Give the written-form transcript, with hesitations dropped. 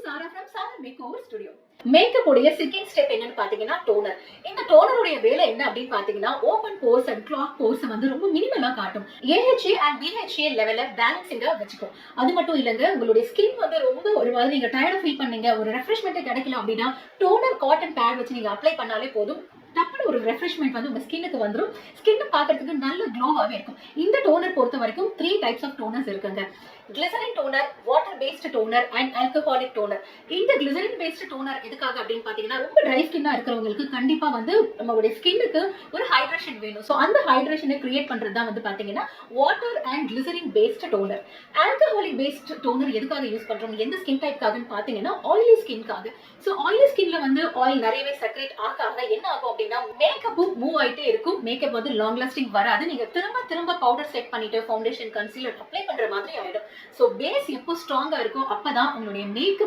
Sara from Sara Makeover Studio. Makeup உடைய second step என்னன்னு பாத்தீங்கன்னா டோனர். இந்த டோனருடைய வேலை என்ன அப்படின்னு பாத்தீங்கன்னா open force and clock force வந்து ரொம்ப மினிமலா காட்டும். AHA அண்ட் BHA லெவல்ல பேலன்சிங்கா வச்சுக்கும். அது மட்டும் இல்லங்க, உங்களுடைய ஸ்கின் வந்து ரொம்ப ஒரு மாதிரி நீங்க டயர்டா ஃபீல் பண்ணீங்க, ஒரு ரெஃப்ரெஷ்மெண்ட் கிடைக்கல அப்படின்னா டோனர் காட்டன் பேட் வச்சு நீங்க அப்ளை பண்ணாலே போதும். டப்புனு ஒரு ரெஃப்ரெஷ்மெண்ட் வந்து உங்க ஸ்கின்னுக்கு வந்துடும். ஸ்கின் பார்க்கறதுக்கு நல்ல க்ளோவாகவே இருக்கும். இந்த டோனர் பொறுத்த வரைக்கும் 3 டைப்ஸ் ஆஃப் டோனர்ஸ் இருக்குங்க. Glycerin toner, water based toner and alcoholic toner. இந்த கிளிசரின் பேஸ்ட் டோனர் எதுக்காக அப்படின்னு பாத்தீங்கன்னா ரொம்ப ட்ரை ஸ்கின்னா இருக்கிறவங்களுக்கு கண்டிப்பா வந்து நம்மளுடைய ஸ்கின்னுக்கு ஒரு ஹைட்ரேஷன் வேணும். ஸோ அந்த ஹைட்ரேஷனை கிரியேட் பண்றது தான் வந்து பாத்தீங்கன்னா water and glycerin based toner. Alcoholic based toner எதுக்காக யூஸ் பண்றோம், எந்த ஸ்கின் டைப்காகன்னு பாத்தீங்கன்னா ஆயிலி ஸ்கின்காக. ஸோ ஆயிலி ஸ்கின்ல வந்து ஆயில் நிறையவே செக்ரேட் ஆக என்ன ஆகும் அப்படின்னா மேக்கப்பும் மூவ் ஆயிட்டே இருக்கும். மேக்கப் வந்து லாங் லாஸ்டிங் வராது. நீங்க திரும்ப பவுடர் செட் பண்ணிட்டு ஃபவுண்டேஷன் கன்சீலர் அப்ளை பண்ற மாதிரி ஆயிடும். ஸோ பேஸ் எப்போ ஸ்ட்ராங்கா இருக்கும் அப்பதான் உங்களுடைய மேக்கப்